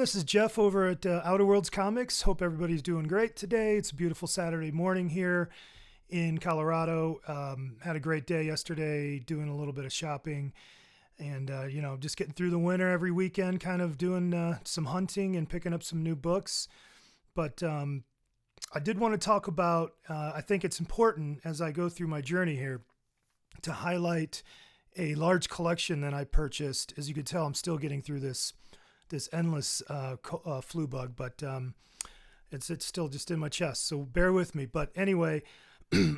This is Jeff over at Outer Worlds Comics. Hope everybody's doing great today. It's a beautiful Saturday morning here in Colorado. Had a great day yesterday doing a little bit of shopping and, just getting through the winter every weekend, kind of doing some hunting and picking up some new books. But I did want to talk about, I think it's important as I go through my journey here to highlight a large collection that I purchased. As you can tell, I'm still getting through this endless flu bug, but it's still just in my chest. So bear with me. But anyway,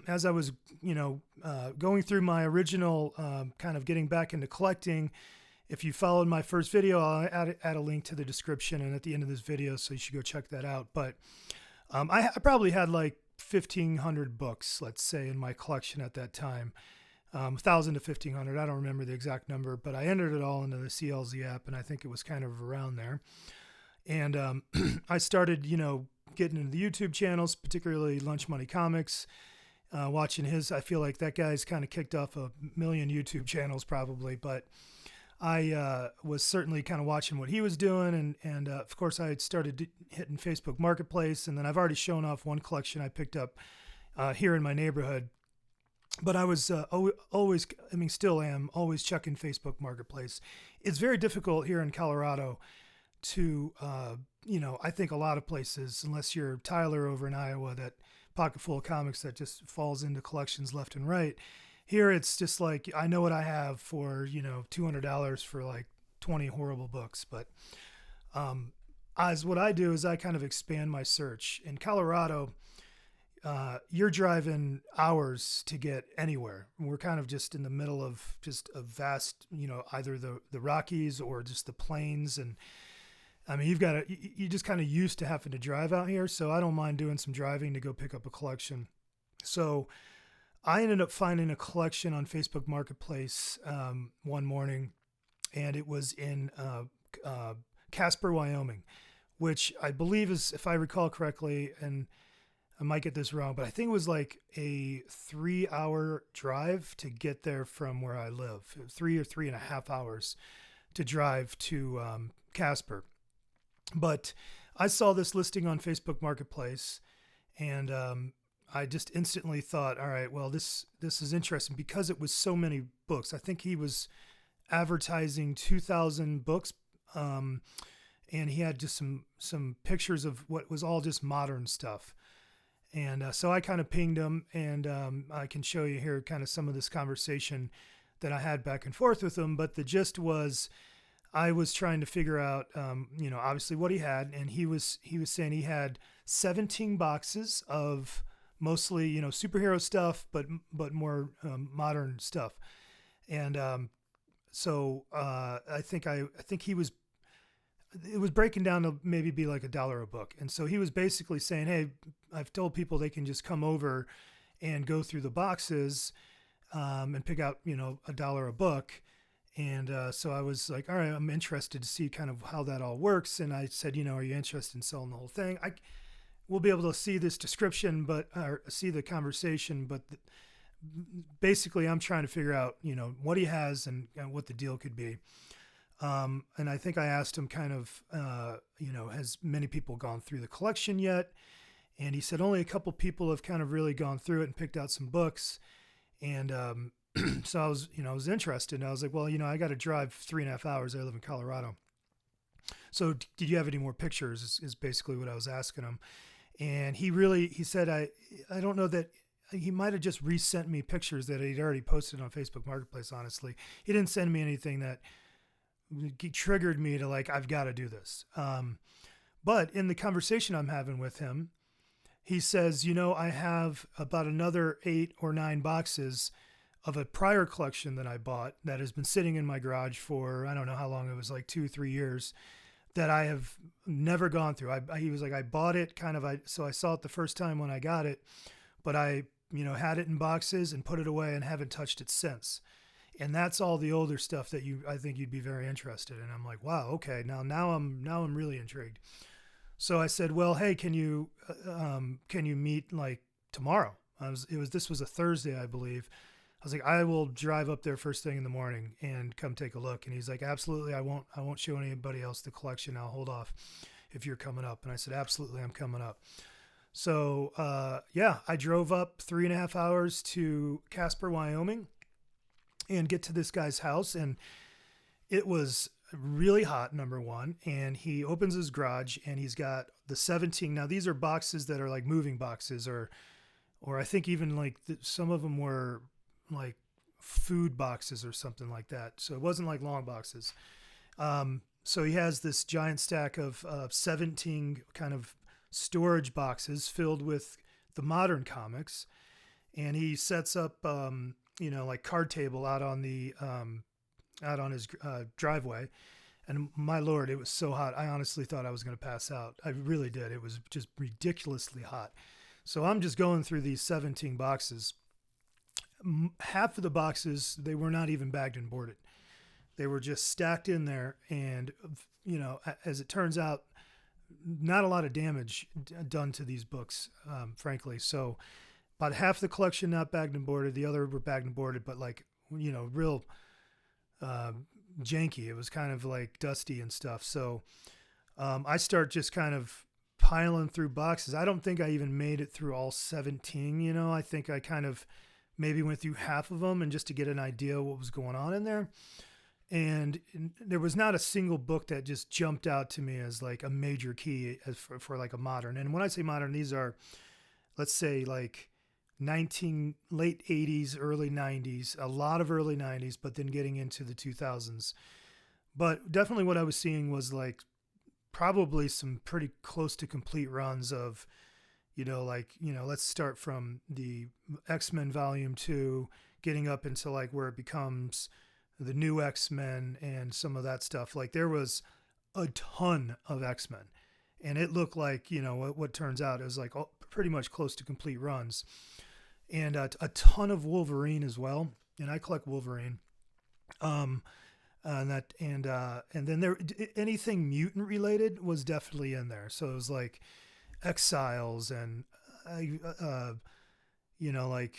as I was, going through my original kind of getting back into collecting, if you followed my first video, I'll add a link to the description and at the end of this video, so you should go check that out. But I probably had like 1,500 books, let's say, in my collection at that time. 1,000 to 1,500. I don't remember the exact number, but I entered it all into the CLZ app, and I think it was kind of around there. And I started, getting into the YouTube channels, particularly Lunch Money Comics, watching his. I feel like that guy's kind of kicked off a million YouTube channels probably, but I was certainly kind of watching what he was doing. And of course, I had started hitting Facebook Marketplace, and then I've already shown off one collection I picked up here in my neighborhood. But I was always, still am, always checking Facebook Marketplace. It's very difficult here in Colorado to, I think a lot of places, unless you're Tyler over in Iowa, that pocket full of comics that just falls into collections left and right. Here it's just like, I know what I have for, $200 for like 20 horrible books. But as what I do is I kind of expand my search. In Colorado, you're driving hours to get anywhere. We're kind of just in the middle of just a vast, either the Rockies or just the plains. And you just kind of used to having to drive out here. So I don't mind doing some driving to go pick up a collection. So I ended up finding a collection on Facebook Marketplace one morning, and it was in Casper, Wyoming, which I believe is, if I recall correctly, and I might get this wrong, but I think it was like a 3-hour drive to get there from where I live. 3 or 3.5 hours to drive to Casper. But I saw this listing on Facebook Marketplace, and I just instantly thought, all right, well, this is interesting because it was so many books. I think he was advertising 2,000 books, and he had just some pictures of what was all just modern stuff. And so I kind of pinged him, and I can show you here kind of some of this conversation that I had back and forth with him. But the gist was, I was trying to figure out, obviously what he had, and he was saying he had 17 boxes of mostly, superhero stuff, but more modern stuff. And so I think he was. It was breaking down to maybe be like $1 a book. And so he was basically saying, hey, I've told people they can just come over and go through the boxes and pick out, $1 a book. And so I was like, all right, I'm interested to see kind of how that all works. And I said, are you interested in selling the whole thing? We'll be able to see this description, or see the conversation, but basically I'm trying to figure out, what he has and what the deal could be. And I think I asked him kind of, has many people gone through the collection yet? And he said only a couple people have kind of really gone through it and picked out some books. And so I was interested. And I was like, well, I got to drive 3.5 hours. I live in Colorado. So did you have any more pictures is basically what I was asking him. And he said, I don't know that he might've just resent me pictures that he'd already posted on Facebook Marketplace. Honestly, he didn't send me anything that triggered me to like, I've got to do this. But in the conversation I'm having with him, he says, I have about another 8 or 9 boxes of a prior collection that I bought that has been sitting in my garage for, I don't know how long, it was like 2-3 years, that I have never gone through. He was like, I bought it so I saw it the first time when I got it, but I, had it in boxes and put it away and haven't touched it since. And that's all the older stuff that I think you'd be very interested in. I'm like, wow, okay, now I'm really intrigued. So I said, well, hey, can you meet like tomorrow? This was a Thursday, I believe. was like, I will drive up there first thing in the morning and come take a look. And he's like, absolutely. I won't show anybody else the collection. I'll hold off if you're coming up. And I said, absolutely, I'm coming up. So, yeah, I drove up 3.5 hours to Casper, Wyoming, and get to this guy's house. And it was really hot, number one. And he opens his garage and he's got the 17. Now, these are boxes that are like moving boxes, or I think even like some of them were like food boxes or something like that. So it wasn't like long boxes. So he has this giant stack of 17 kind of storage boxes filled with the modern comics. And he sets up, like card table out on his driveway. And my Lord, it was so hot. I honestly thought I was going to pass out. I really did. It was just ridiculously hot. So I'm just going through these 17 boxes. Half of the boxes, they were not even bagged and boarded. They were just stacked in there. And, as it turns out, not a lot of damage done to these books, frankly. So about half the collection not bagged and boarded. The other were bagged and boarded, but real janky. It was kind of like dusty and stuff. So I start just kind of piling through boxes. I don't think I even made it through all 17. I think I kind of maybe went through half of them, and just to get an idea of what was going on in there. And there was not a single book that just jumped out to me as like a major key as for like a modern. And when I say modern, these are, let's say, like late 80s, early 90s, a lot of early 90s, but then getting into the 2000s. But definitely what I was seeing was like probably some pretty close to complete runs of, let's start from the X-Men Volume 2, getting up into like where it becomes the new X-Men and some of that stuff. Like there was a ton of X-Men, and it looked like, what turns out is like pretty much close to complete runs, and a ton of Wolverine as well. And I collect Wolverine. And then there, anything mutant related was definitely in there. So it was like Exiles and, like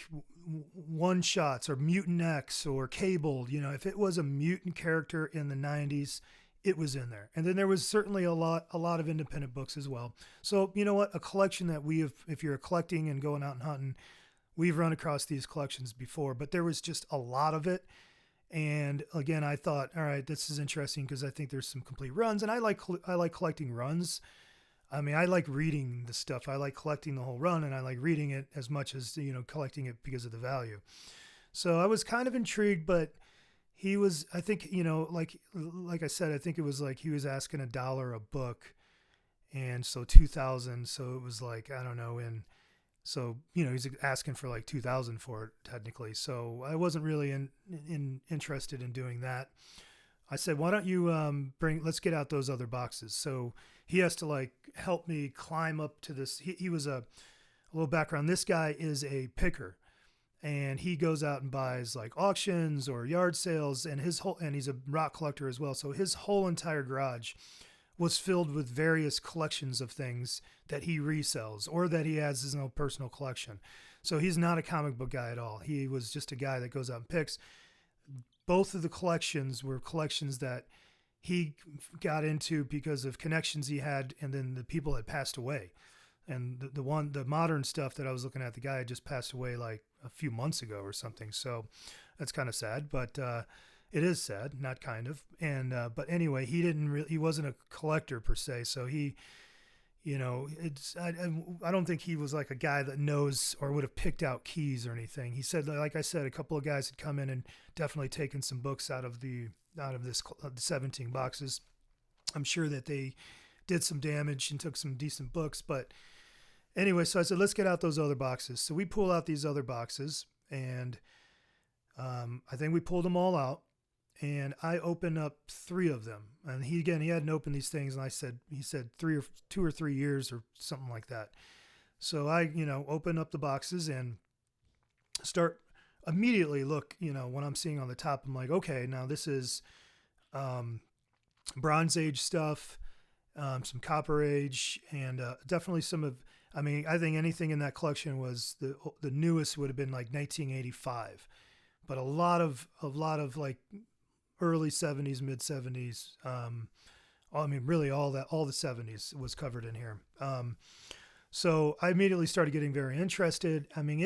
one shots or Mutant X or Cable. If it was a mutant character in the 90s, it was in there. And then there was certainly a lot of independent books as well. So, a collection that if you're collecting and going out and hunting, we've run across these collections before, but there was just a lot of it. And again, I thought, all right, this is interesting because I think there's some complete runs, and I like collecting runs. I mean, I like reading the stuff. I like collecting the whole run, and I like reading it as much as, collecting it because of the value. So I was kind of intrigued, but he was, I think, like I said, I think it was like he was asking $1 a book, and so 2,000. So it was like, I don't know. And so, he's asking for like 2,000 for it technically. So I wasn't really interested in doing that. I said, why don't you let's get out those other boxes. So he has to like help me climb up to this. He was a little background. This guy is a picker, and he goes out and buys like auctions or yard sales, and he's a rock collector as well. So his whole entire garage was filled with various collections of things that he resells or that he has his own personal collection. So he's not a comic book guy at all. He was just a guy that goes out and picks. Both of the collections were collections that he got into because of connections he had, and then the people had passed away. And the modern stuff that I was looking at, the guy had just passed away like a few months ago or something. So that's kind of sad, but it is sad, not kind of. And but anyway, he wasn't a collector per se. So he, I don't think he was like a guy that knows or would have picked out keys or anything. He said, like I said, a couple of guys had come in and definitely taken some books out of the 17 boxes. I'm sure that they did some damage and took some decent books, but anyway, so I said, let's get out those other boxes. So we pull out these other boxes, and I think we pulled them all out, and I opened up 3 of them. And he hadn't opened these things, and he said 2 or 3 years or something like that. So I, open up the boxes and start immediately look, when I'm seeing on the top, I'm like, okay, now this is Bronze Age stuff, some Copper Age, and definitely I think anything in that collection was the newest would have been like 1985, but a lot of like early 70s, mid 70s. I mean, really all the 70s was covered in here. So I immediately started getting very interested. I mean,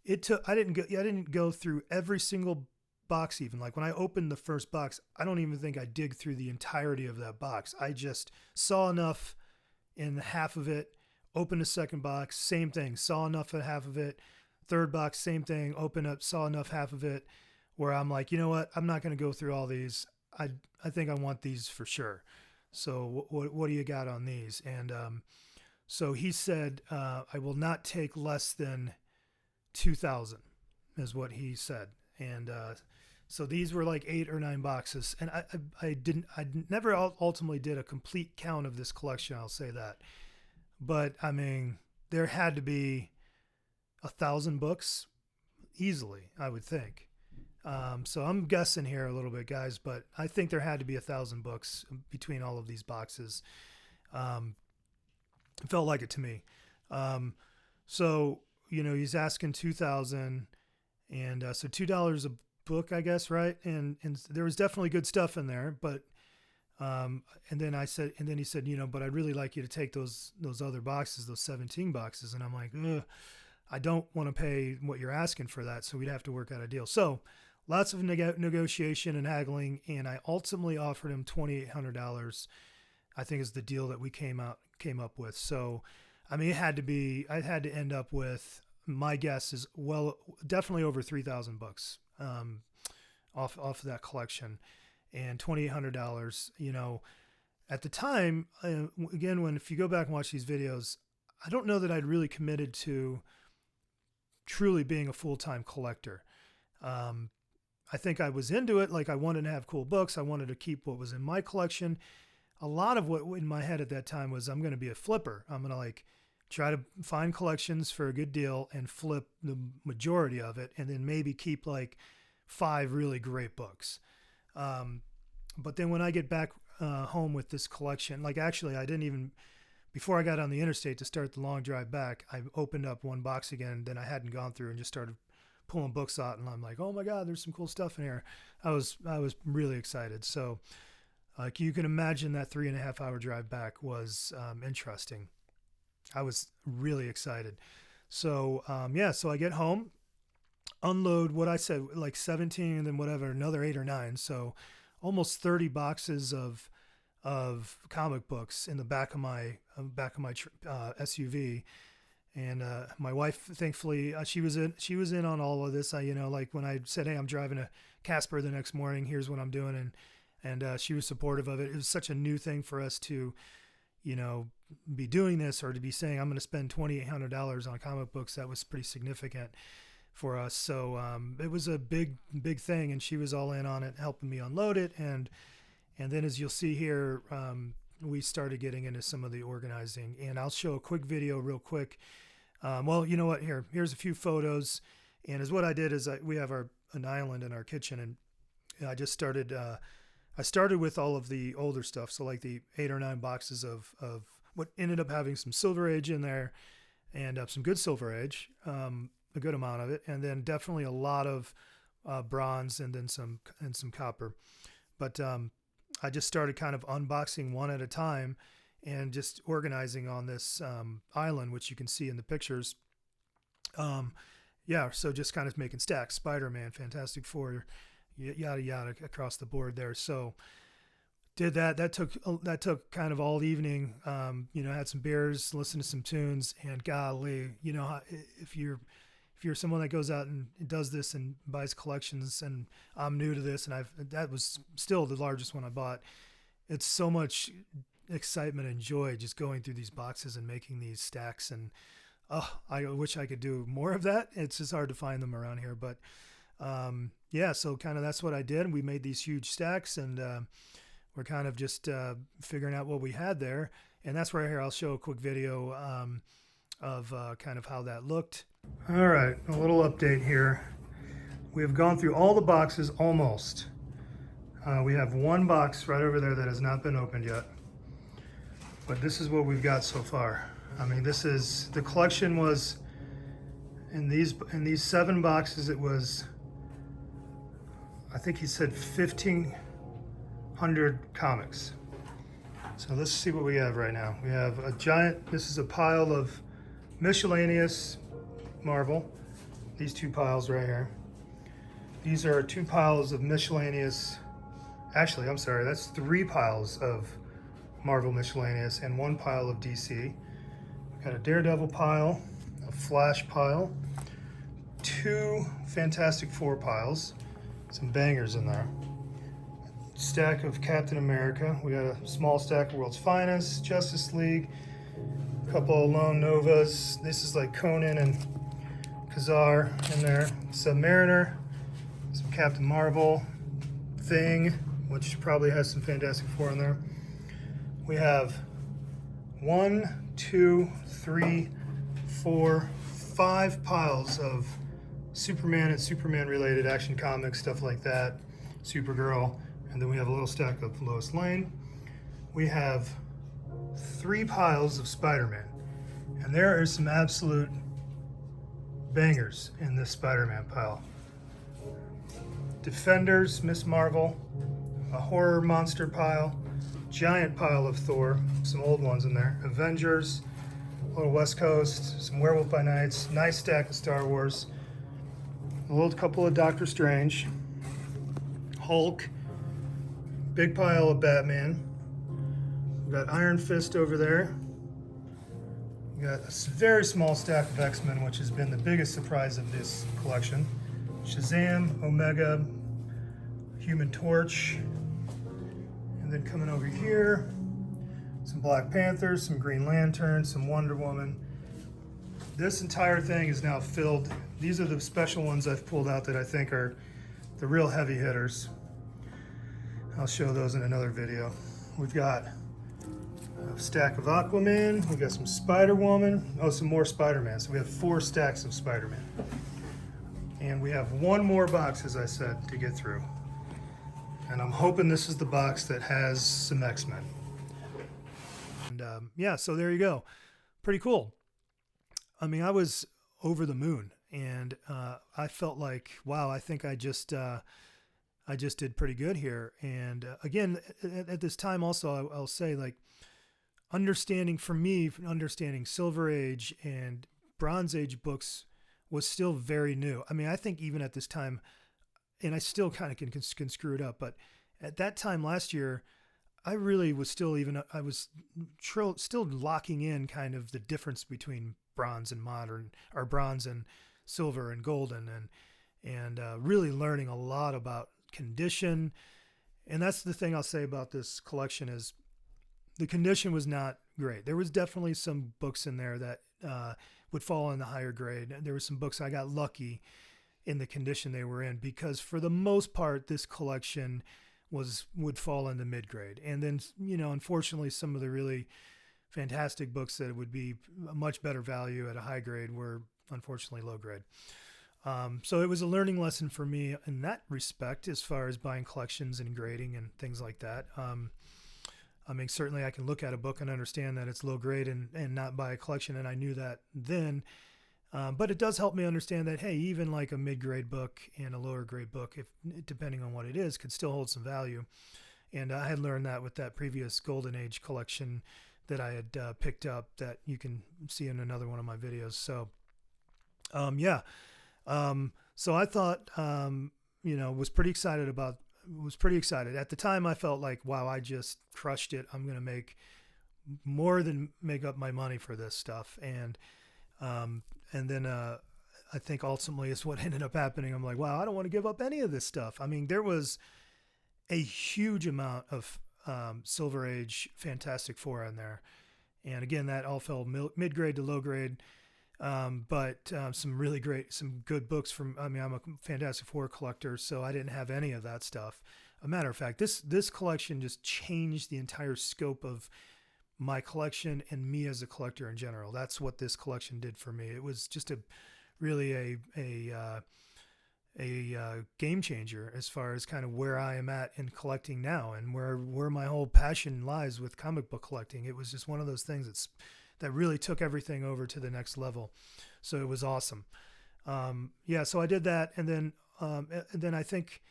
it took, I didn't go through every single box. Even like when I opened the first box, I don't even think I dig through the entirety of that box. I just saw enough in half of it, opened a second box, same thing, saw enough at half of it, third box, same thing, open up, saw enough half of it, where I'm like, you know what, I'm not going to go through all these. I think I want these for sure. So what do you got on these? And so he said, I will not take less than 2,000 is what he said. And so these were like 8 or 9 boxes. And I never ultimately did a complete count of this collection. I'll say that. But I mean, there had to be 1,000 books easily, I would think. So I'm guessing here a little bit, guys, but I think there had to be 1,000 books between all of these boxes. It felt like it to me. So, you know, he's asking 2,000, and so $2 a book, I guess, right? And there was definitely good stuff in there, but and then he said, you know, but I'd really like you to take those other boxes, those 17 boxes, and I'm like, ugh, I don't want to pay what you're asking for that, so we'd have to work out a deal. So lots of negotiation and haggling, and I ultimately offered him $2,800. I think is the deal that we came up with. So, I mean, I had to end up with, my guess is definitely over 3,000 books off of that collection, and $2,800. You know, at the time, again, if you go back and watch these videos, I don't know that I'd really committed to truly being a full-time collector. I think I was into it. Like, I wanted to have cool books. I wanted to keep what was in my collection. A lot of what in my head at that time was, I'm going to be a flipper. I'm going to like try to find collections for a good deal and flip the majority of it, and then maybe keep like 5 really great books. But then when I get back home with this collection, like actually I didn't even, before I got on the interstate to start the long drive back, I opened up one box again, then I hadn't gone through, and just started pulling books out, and I'm like, oh my God, there's some cool stuff in here. I was really excited. So like you can imagine, that 3.5 hour drive back was interesting. I was really excited. So so I get home, unload what I said, like 17, and then whatever, another 8 or 9. So almost 30 boxes of comic books in the back of my SUV. And my wife, thankfully, she was in on all of this. You know, like when I said, hey, I'm driving to Casper the next morning, here's what I'm doing, and she was supportive of it. It was such a new thing for us to, you know, be doing this, or to be saying I'm going to spend $2,800 on comic books. That was pretty significant for us. So it was a big thing, and she was all in on it, helping me unload it. And then, as you'll see here, we started getting into some of the organizing, and I'll show a quick video real quick. Well, you know what, here's a few photos. And as what I did is we have an island in our kitchen, and I just started, I started with all of the older stuff. So like the 8 or 9 boxes of what ended up having some Silver Age in there, and some good Silver Age, a good amount of it. And then definitely a lot of bronze, and then some copper. But I just started kind of unboxing one at a time, and just organizing on this island, which you can see in the pictures. So just kind of making stacks, Spider-Man, Fantastic Four, yada yada across the board there. So did that. That took kind of all evening. Had some beers, listened to some tunes, and golly, you know, if you're someone that goes out and does this and buys collections, and I'm new to this, and that was still the largest one I bought. It's so much excitement and joy just going through these boxes and making these stacks, and I wish I could do more of that. It's just hard to find them around here, but so kind of that's what I did. We made these huge stacks, and we're kind of just figuring out what we had there, and that's where I'll show a quick video of kind of how that looked. All right, a little update here. We have gone through all the boxes almost. We have one box right over there that has not been opened yet, but this is what we've got so far. I mean, this is, the collection was in these 7 boxes, it was I think he said 1,500 comics. So let's see what we have right now. We have a giant, this is a pile of miscellaneous Marvel. These two piles right here. These are 2 piles of miscellaneous, actually, I'm sorry, that's 3 piles of Marvel miscellaneous and 1 pile of DC. Got a Daredevil pile, a Flash pile, 2 Fantastic Four piles, some bangers in there. Stack of Captain America. We got a small stack of World's Finest, Justice League, a couple of Lone Novas. This is like Conan and Khazar in there. Submariner, some Captain Marvel, Thing, which probably has some Fantastic Four in there. We have 1, 2, 3, 4, 5 piles of Superman and Superman related action comics, stuff like that, Supergirl, and then we have a little stack of Lois Lane. We have 3 piles of Spider-Man, and there are some absolute bangers in this Spider-Man pile. Defenders, Miss Marvel, a horror monster pile, giant pile of Thor, some old ones in there, Avengers, a little West Coast, some Werewolf by Nights, nice stack of Star Wars, a little couple of Doctor Strange, Hulk, big pile of Batman. We've got Iron Fist over there. We got a very small stack of X-Men, which has been the biggest surprise of this collection. Shazam, Omega, Human Torch, and then coming over here, some Black Panthers, some Green Lantern, some Wonder Woman. This entire thing is now filled. These are the special ones I've pulled out that I think are the real heavy hitters. I'll show those in another video. We've got a stack of Aquaman, we've got some Spider-Woman, some more Spider-Man. So we have 4 stacks of Spider-Man. And we have 1 more box, as I said, to get through. And I'm hoping this is the box that has some X-Men. And yeah, so there you go. Pretty cool. I mean, I was over the moon, and I felt like, wow, I think I just did pretty good here. And again, at this time also, I'll say, like, understanding Silver Age and Bronze Age books was still very new. I mean, I think even at this time, and I still kind of can screw it up, but at that time last year, I really was still still locking in kind of the difference between bronze and modern, or bronze and silver and golden, and really learning a lot about condition. And that's the thing I'll say about this collection is the condition was not great. There was definitely some books in there that would fall in the higher grade. There were some books I got lucky in the condition they were in, because for the most part, this collection would fall in the mid grade. And then, unfortunately, some of the really fantastic books that would be a much better value at a high grade were unfortunately low grade. So it was a learning lesson for me in that respect, as far as buying collections and grading and things like that. I mean, certainly I can look at a book and understand that it's low grade and not buy a collection. And I knew that then, but it does help me understand that, hey, even like a mid-grade book and a lower grade book, if depending on what it is, could still hold some value. And I had learned that with that previous Golden Age collection that I had picked up, that you can see in another one of my videos. So, yeah. So I thought, was pretty excited at the time. I felt like, wow, I just crushed it. I'm going to make more than make up my money for this stuff. And then I think ultimately is what ended up happening. I'm like, wow, I don't want to give up any of this stuff. I mean, there was a huge amount of Silver Age Fantastic Four in there. And again, that all fell mid-grade to low grade. But some good books from, I'm a Fantastic Four collector, so I didn't have any of that stuff. A matter of fact, this collection just changed the entire scope of my collection and me as a collector in general. That's what this collection did for me. It was just really a game changer as far as kind of where I am at in collecting now, and where my whole passion lies with comic book collecting. It was just one of those things that really took everything over to the next level. So it was awesome. So I did that. And then I think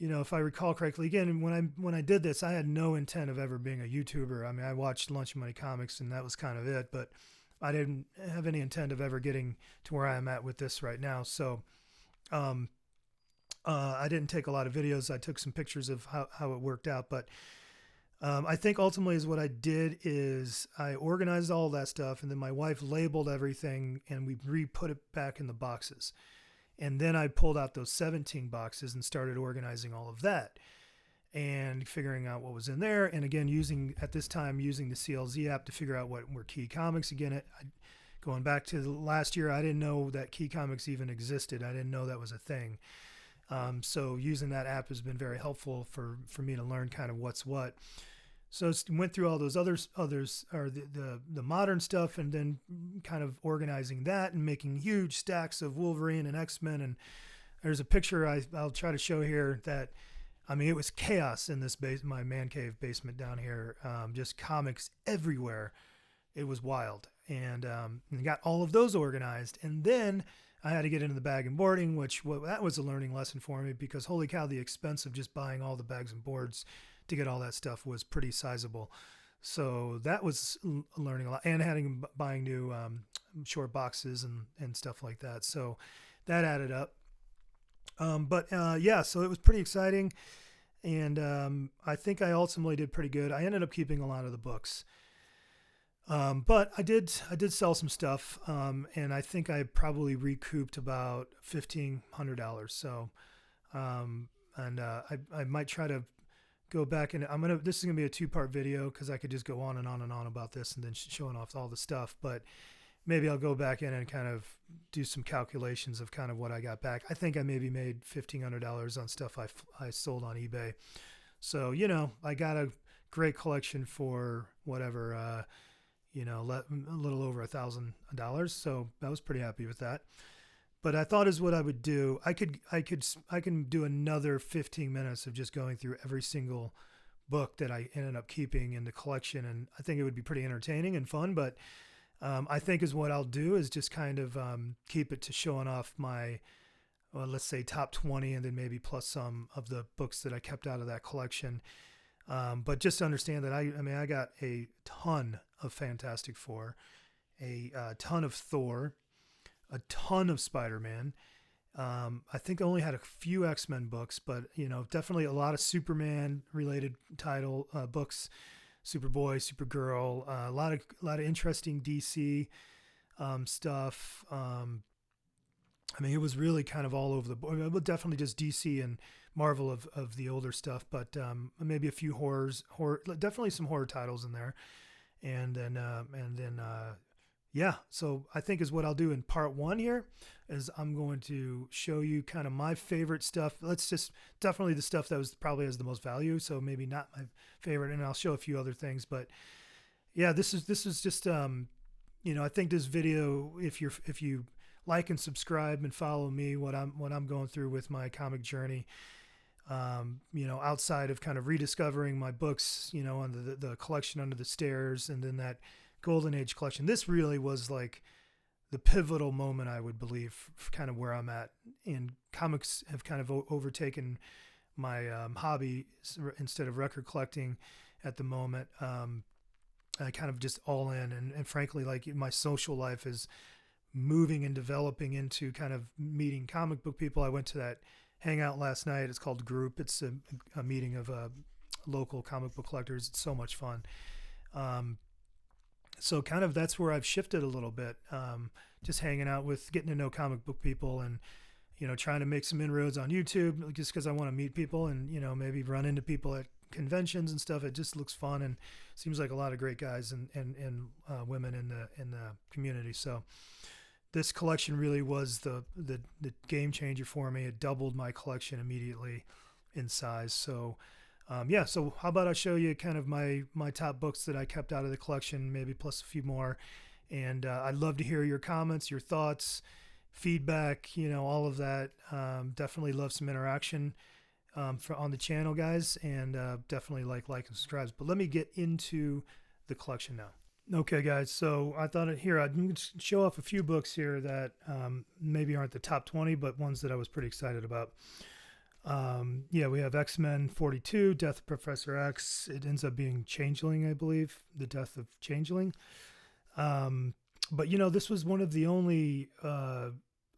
if I recall correctly, again, when I did this, I had no intent of ever being a YouTuber. I mean, I watched Lunch Money Comics, and that was kind of it. But I didn't have any intent of ever getting to where I am at with this right now. So I didn't take a lot of videos. I took some pictures of how it worked out. But I think ultimately is what I did is I organized all that stuff, and then my wife labeled everything, and we re-put it back in the boxes. And then I pulled out those 17 boxes and started organizing all of that and figuring out what was in there. And again, at this time, using the CLZ app to figure out what were key comics. Again, going back to last year, I didn't know that key comics even existed. I didn't know that was a thing. So using that app has been very helpful for me to learn kind of what's what. So went through all those others, or the modern stuff, and then kind of organizing that and making huge stacks of Wolverine and X-Men. And there's a picture I'll try to show here that, I mean, it was chaos in this my man cave basement down here. Just comics everywhere. It was wild. And got all of those organized. And then I had to get into the bag and boarding, that was a learning lesson for me, because holy cow, the expense of just buying all the bags and boards to get all that stuff was pretty sizable. So that was learning a lot, and buying new short boxes and stuff like that. So that added up. So it was pretty exciting. And I think I ultimately did pretty good. I ended up keeping a lot of the books. But I did sell some stuff. And I think I probably recouped about $1,500. So, I might try to go back, and this is going to be a 2-part video, because I could just go on and on and on about this and then showing off all the stuff. But maybe I'll go back in and kind of do some calculations of kind of what I got back. I think I maybe made $1,500 on stuff I sold on eBay. So, I got a great collection for whatever, a little over $1,000. So I was pretty happy with that. But I thought is what I would do. I can do another 15 minutes of just going through every single book that I ended up keeping in the collection. And I think it would be pretty entertaining and fun. But I think is what I'll do is just kind of keep it to showing off my, let's say, top 20, and then maybe plus some of the books that I kept out of that collection. But just understand that I got a ton of Fantastic Four, a ton of Thor, a ton of Spider-Man. I think I only had a few X-Men books, but definitely a lot of Superman related title books, Superboy, Supergirl, a lot of interesting DC stuff. It was really kind of all over the board. But definitely just DC and Marvel of the older stuff, but maybe a few horror, definitely some horror titles in there. And then so I think is what I'll do in part 1 here is I'm going to show you kind of my favorite stuff. Definitely the stuff that probably has the most value. So maybe not my favorite, and I'll show a few other things, but yeah, this is just, I think this video, if you like and subscribe and follow me, what I'm going through with my comic journey, outside of kind of rediscovering my books, on the collection Under the Stairs, and then that Golden Age collection. This really was like the pivotal moment, I would believe, kind of where I'm at. And comics have kind of overtaken my hobby instead of record collecting at the moment. I kind of just all in, and frankly, like my social life is moving and developing into kind of meeting comic book people. I went to that hangout last night. It's called Group. It's a meeting of local comic book collectors. It's so much fun. So kind of that's where I've shifted a little bit, just hanging out with, getting to know comic book people, and trying to make some inroads on YouTube, just because I want to meet people and maybe run into people at conventions and stuff. It just looks fun, and seems like a lot of great guys and women in the community. So this collection really was the game changer for me. It doubled my collection immediately in size. So so how about I show you kind of my top books that I kept out of the collection, maybe plus a few more. And I'd love to hear your comments, your thoughts, feedback, all of that. Definitely love some interaction on the channel, guys, and definitely like and subscribe. But let me get into the collection now. Okay, guys, so I thought I'd show off a few books here that maybe aren't the top 20, but ones that I was pretty excited about. Yeah, we have X-Men 42, Death of Professor X. It ends up being Changeling, I believe, the death of Changeling. Um, but this was one of the only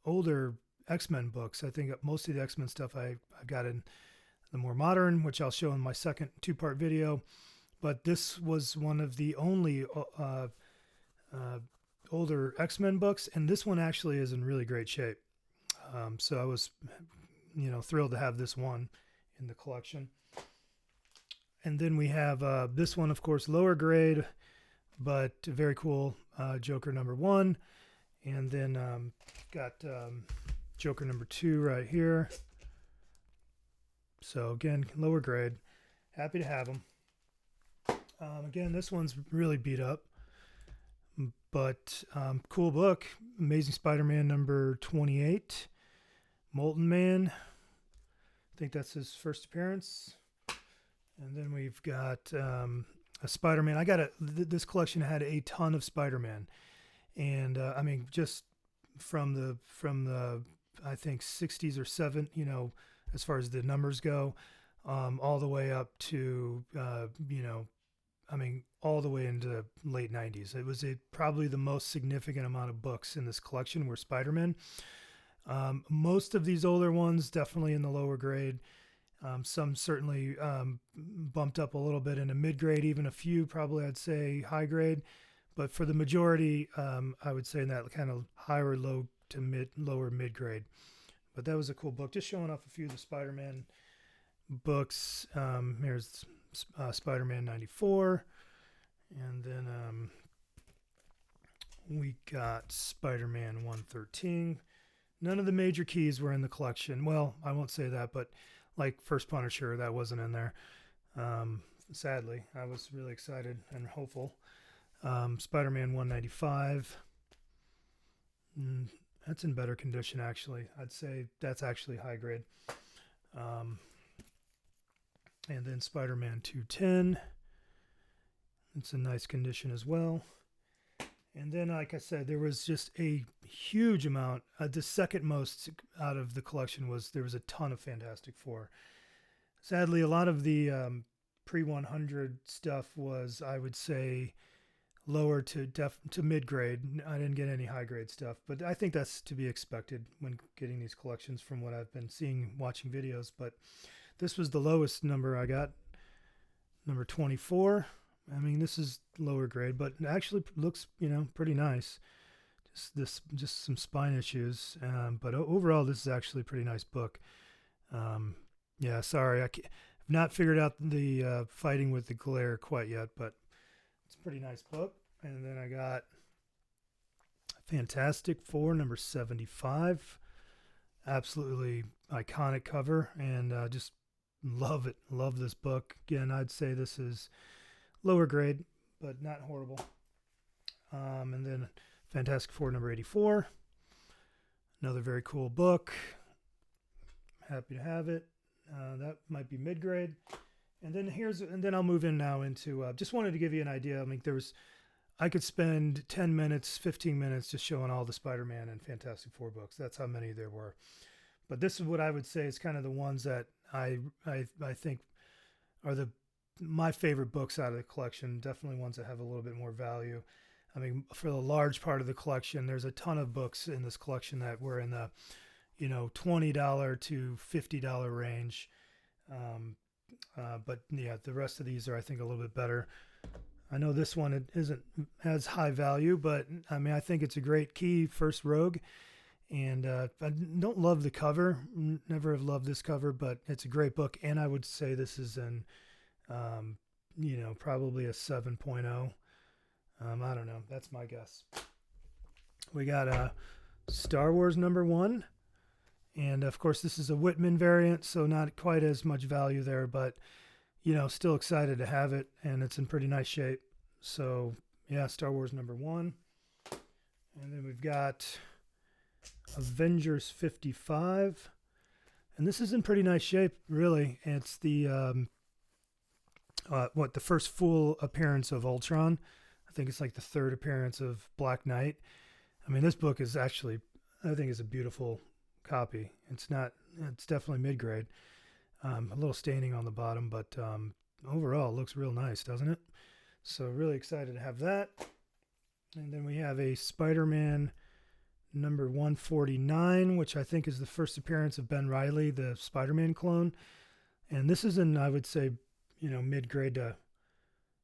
older X-Men books. I think most of the X-Men stuff I got in the more modern, which I'll show in my second two-part video. But this was one of the only older X-Men books, and this one actually is in really great shape. So I was, thrilled to have this one in the collection. And then we have this one, of course, lower grade, but very cool, Joker number 1. And then got Joker number 2 right here. So again, lower grade. Happy to have them. Again, this one's really beat up, but cool book. Amazing Spider-Man number 28. Molten Man. I think that's his first appearance. And then we've got a Spider-Man. This collection had a ton of Spider-Man, and just from the I think 60s or 70s, as far as the numbers go, all the way up to all the way into the late 90s. It was probably the most significant amount of books in this collection were Spider-Man. Most of these older ones definitely in the lower grade. Some certainly bumped up a little bit in a mid-grade, even a few probably I'd say high grade. But for the majority, I would say in that kind of higher low to lower mid-grade. But that was a cool book. Just showing off a few of the Spider-Man books. Here's Spider-Man 94. And then we got Spider-Man 113. None of the major keys were in the collection. Well, I won't say that, but like First Punisher, that wasn't in there. Sadly, I was really excited and hopeful. Spider-Man 195. That's in better condition, actually. I'd say that's actually high grade. And then Spider-Man 210. It's in nice condition as well. And then, like I said, there was just a huge amount. The second most out of the collection there was a ton of Fantastic Four. Sadly, a lot of the pre-100 stuff was, I would say, lower to mid-grade. I didn't get any high-grade stuff, but I think that's to be expected when getting these collections from what I've been seeing, watching videos. But this was the lowest number I got, number 24. This is lower grade, but it actually looks, pretty nice. Just some spine issues. But overall, this is actually a pretty nice book. Yeah, sorry. I've not figured out the fighting with the glare quite yet, but it's a pretty nice book. And then I got Fantastic Four, number 75. Absolutely iconic cover, and just love it. Love this book. Again, I'd say this is lower grade, but not horrible. And then Fantastic Four number 84. Another very cool book. Happy to have it. That might be mid-grade. And then I'll move in now into, just wanted to give you an idea. I could spend 10 minutes, 15 minutes just showing all the Spider-Man and Fantastic Four books. That's how many there were. But this is what I would say is kind of the ones that I think are my favorite books out of the collection. Definitely ones that have a little bit more value. For the large part of the collection, there's a ton of books in this collection that were in the, $20 to $50 range. But yeah, the rest of these are, I think, a little bit better. I know this one it isn't as high value, but I think it's a great key, first Rogue. And I don't love the cover. Never have loved this cover, but it's a great book. And I would say this is in, probably a 7.0. I don't know. That's my guess. We got Star Wars number 1. And of course, this is a Whitman variant, so not quite as much value there, but still excited to have it, and it's in pretty nice shape. So yeah, Star Wars number 1. And then we've got Avengers 55, and this is in pretty nice shape, really. It's the the first full appearance of Ultron. I think it's like the third appearance of Black Knight. This book is actually, I think, is a beautiful copy. It's not it's definitely mid-grade. A little staining on the bottom, but overall it looks real nice, doesn't it? So really excited to have that. And then we have a Spider-Man number 149, which I think is the first appearance of Ben Reilly, the Spider-Man clone. And this is in, I would say, mid-grade to,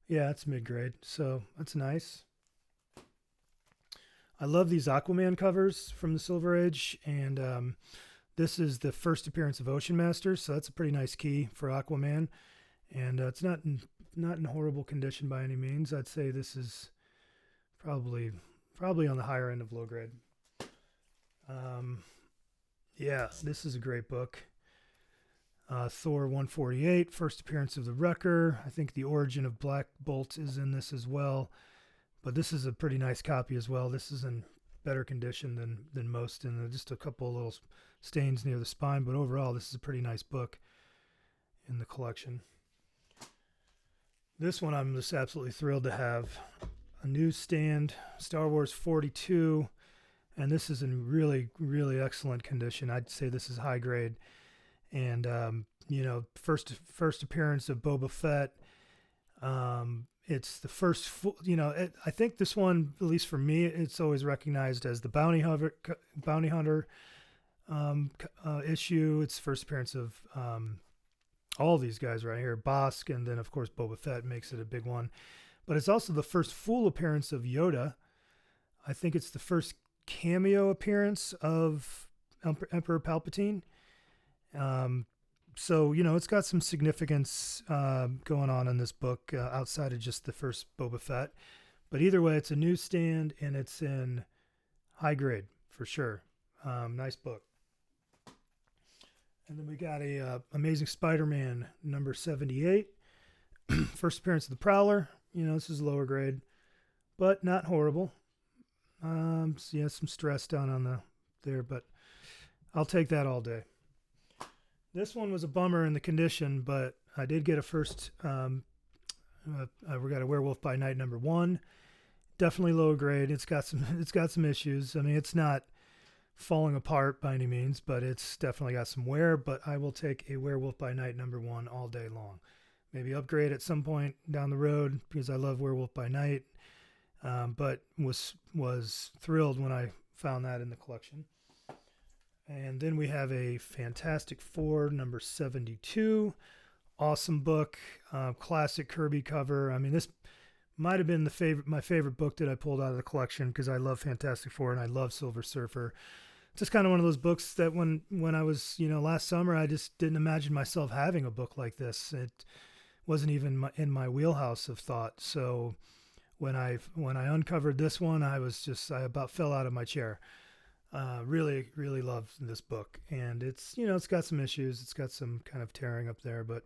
yeah, it's mid-grade. So that's nice. I love these Aquaman covers from the Silver Age, and this is the first appearance of Ocean Master, so that's a pretty nice key for Aquaman. And it's not in horrible condition by any means. I'd say this is probably on the higher end of low grade. Yeah, this is a great book. Thor 148, first appearance of the Wrecker. I think the origin of Black Bolt is in this as well. But this is a pretty nice copy as well. This is in better condition than most, and just a couple of little stains near the spine. But overall, this is a pretty nice book in the collection. This one I'm just absolutely thrilled to have. A newsstand, Star Wars 42, and this is in really, really excellent condition. I'd say this is high grade. And, first appearance of Boba Fett. It's the first, I think this one, at least for me, it's always recognized as the Bounty Hunter issue. It's first appearance of all these guys right here, Bosk, and then of course Boba Fett makes it a big one. But it's also the first full appearance of Yoda. I think it's the first cameo appearance of Emperor Palpatine. So, it's got some significance going on in this book outside of just the first Boba Fett. But either way, it's a newsstand and it's in high grade for sure. Nice book. And then we got a Amazing Spider-Man number 78. First appearance of the Prowler. This is lower grade, but not horrible. So yeah, some stress down on there, but I'll take that all day. This one was a bummer in the condition, but I did get a first. We got a Werewolf by Night number 1. Definitely low grade. It's got some issues. I mean, it's not falling apart by any means, but it's definitely got some wear. But I will take a Werewolf by Night number 1 all day long. Maybe upgrade at some point down the road because I love Werewolf by Night. But was thrilled when I found that in the collection. And then we have a Fantastic Four number 72. Awesome book. Classic Kirby cover. I mean, this might have been my favorite book that I pulled out of the collection because I love Fantastic Four and I love Silver Surfer. Just kind of one of those books that when I was, last summer, I just didn't imagine myself having a book like this. It wasn't even in my wheelhouse of thought. So when I uncovered this one, I about fell out of my chair. Really, really love this book, and it's got some issues. It's got some kind of tearing up there, but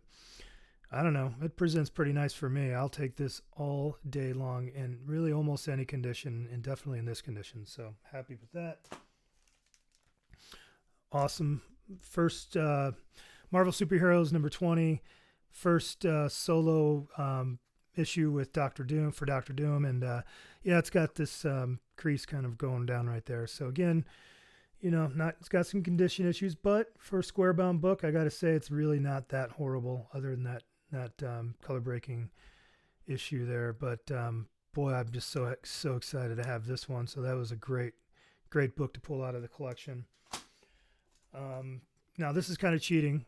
I don't know. It presents pretty nice for me. I'll take this all day long in really almost any condition, and definitely in this condition. So happy with that. Awesome. First Marvel Superheroes number 20. First solo issue with Doctor Doom, and it's got this crease kind of going down right there. So again, it's got some condition issues, but for a square bound book, I got to say it's really not that horrible other than that color breaking issue there. But boy, I'm just so excited to have this one. So that was a great book to pull out of the collection. Now this is kind of cheating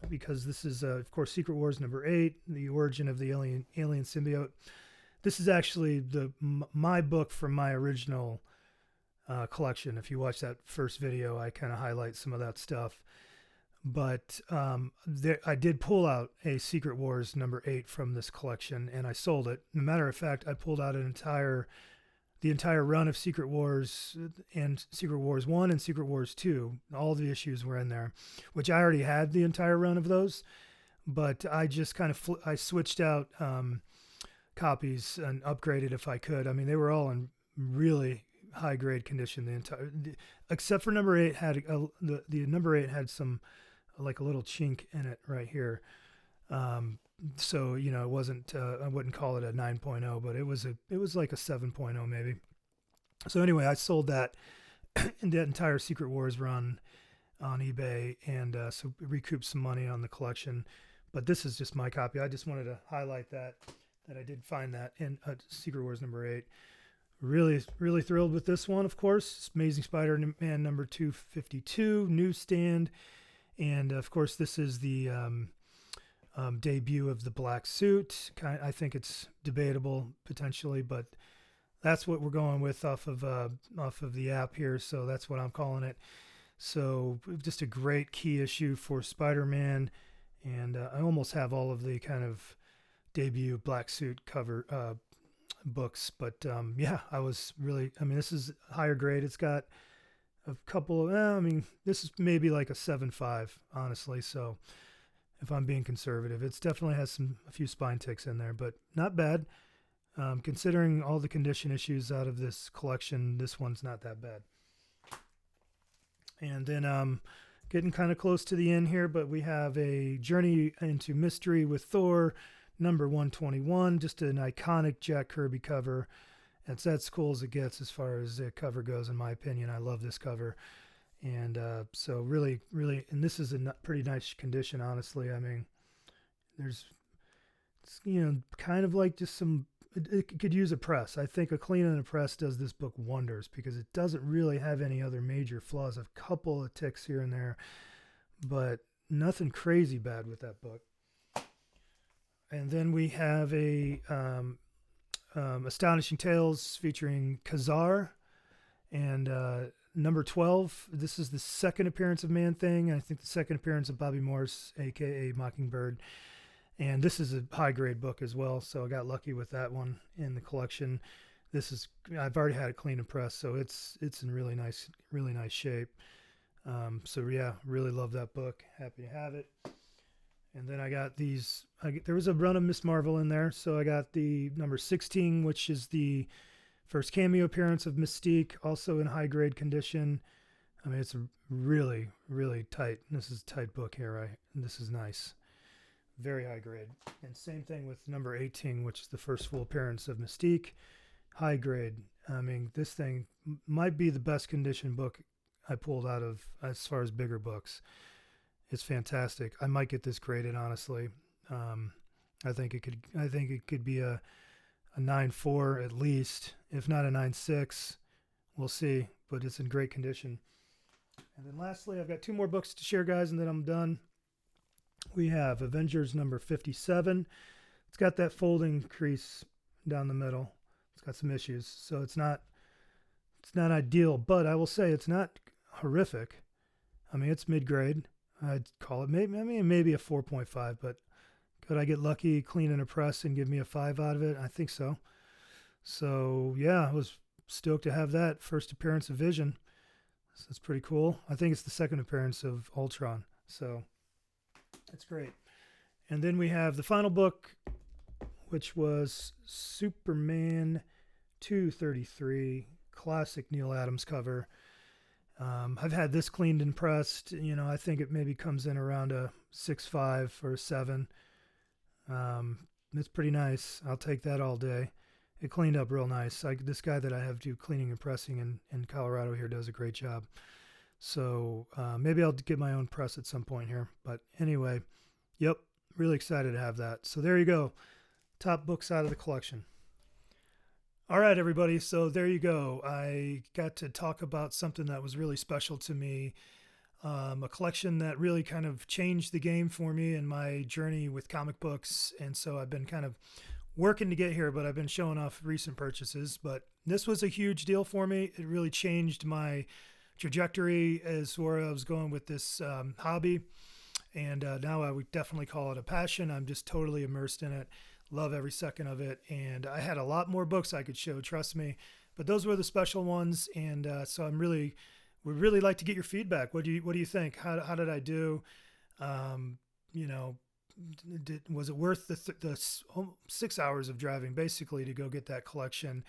because this is of course Secret Wars number 8, the origin of the alien symbiote. This is actually my book from my original collection. If you watch that first video, I kind of highlight some of that stuff. But I did pull out a Secret Wars number 8 from this collection, and I sold it. As a matter of fact, I pulled out the entire run of Secret Wars and Secret Wars 1 and Secret Wars 2. All the issues were in there, which I already had the entire run of those. But I just kind of I switched out copies and upgraded if I could. I mean, they were all in really high grade condition. Except for number 8 had the number 8 had some like a little chink in it right here. So it wasn't I wouldn't call it a 9.0, but it was like a 7.0 maybe. So anyway, I sold that in that entire Secret Wars run on eBay, and so recoup some money on the collection. But this is just my copy. I just wanted to highlight that I did find that in Secret Wars #8. Really thrilled with this one, of course. Amazing Spider-Man number 252, newsstand. And of course, this is the debut of the black suit. I think it's debatable potentially, but that's what we're going with off of the app here. So that's what I'm calling it. So just a great key issue for Spider-Man. And I almost have all of the kind of debut black suit cover books, but yeah, this is higher grade. It's got a couple of, this is maybe like a 7.5, honestly. So if I'm being conservative, it's definitely has a few spine ticks in there, but not bad. Considering all the condition issues out of this collection, this one's not that bad. And then getting kind of close to the end here, but we have a Journey into Mystery with Thor, number 121, just an iconic Jack Kirby cover. It's as cool as it gets as far as the cover goes, in my opinion. I love this cover. And so really, and this is in pretty nice condition, honestly. I mean, there's, kind of like just it could use a press. I think a clean and a press does this book wonders because it doesn't really have any other major flaws. A couple of ticks here and there, but nothing crazy bad with that book. And then we have a Astonishing Tales featuring Khazar and number 12. This is the second appearance of Man-Thing. I think the second appearance of Bobby Morse, a.k.a. Mockingbird. And this is a high-grade book as well, so I got lucky with that one in the collection. I've already had it clean and pressed, so it's in really nice shape. So yeah, really love that book. Happy to have it. And then I got these. There was a run of Miss Marvel in there, so I got the number 16, which is the first cameo appearance of Mystique, also in high-grade condition. I mean, it's a really tight. This is a tight book here, right? And this is nice. Very high grade. And same thing with number 18, which is the first full appearance of Mystique. High grade. I mean, this thing might be the best condition book I pulled out of as far as bigger books. It's fantastic. I might get this graded, honestly. I think it could be a 9.4 at least, if not a 9.6. We'll see, but it's in great condition. And then lastly, I've got two more books to share, guys, and then I'm done. We have Avengers number 57. It's got that folding crease down the middle. It's got some issues, so it's not ideal, but I will say it's not horrific. I mean, it's mid-grade. I'd call it maybe a 4.5, but could I get lucky, clean and a press, and give me a 5 out of it? I think so. So yeah, I was stoked to have that first appearance of Vision. So it's pretty cool. I think it's the second appearance of Ultron. So that's great. And then we have the final book, which was Superman 233, classic Neil Adams cover. I've had this cleaned and pressed. I think it maybe comes in around a 6.5 or a 7. It's pretty nice. I'll take that all day. It cleaned up real nice. This guy that I have do cleaning and pressing in Colorado here does a great job. So maybe I'll get my own press at some point here. But anyway, yep, really excited to have that. So there you go. Top books out of the collection. All right, everybody. So there you go. I got to talk about something that was really special to me. A collection that really kind of changed the game for me in my journey with comic books. And so I've been kind of working to get here, but I've been showing off recent purchases. But this was a huge deal for me. It really changed my trajectory as where I was going with this hobby. And now I would definitely call it a passion. I'm just totally immersed in it. Love every second of it. And I had a lot more books I could show, trust me. But those were the special ones. And so would really like to get your feedback. What do you think? How did I do? Was it worth the 6 hours of driving basically to go get that collection?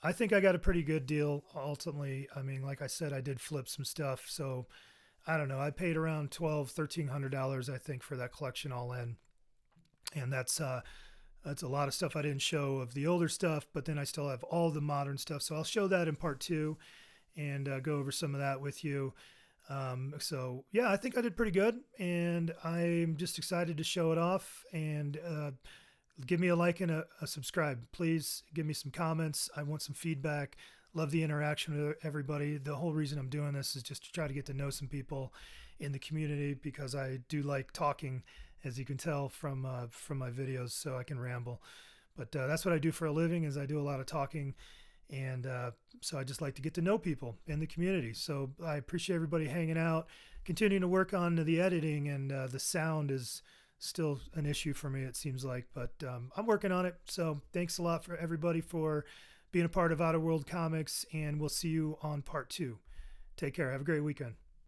I think I got a pretty good deal ultimately. I mean, like I said, I did flip some stuff. So I don't know. I paid around $1,300, I think, for that collection all in. And that's a lot of stuff I didn't show of the older stuff, but then I still have all the modern stuff. So I'll show that in part 2 and go over some of that with you. So yeah, I think I did pretty good, and I'm just excited to show it off. And give me a like and a subscribe. Please give me some comments. I want some feedback. Love the interaction with everybody. The whole reason I'm doing this is just to try to get to know some people in the community, because I do like talking, as you can tell from my videos, so I can ramble. But that's what I do for a living, is I do a lot of talking. And so I just like to get to know people in the community. So I appreciate everybody hanging out, continuing to work on the editing, and the sound is still an issue for me, it seems like, but I'm working on it. So thanks a lot for everybody for being a part of Outer World Comics, and we'll see you on part 2. Take care. Have a great weekend.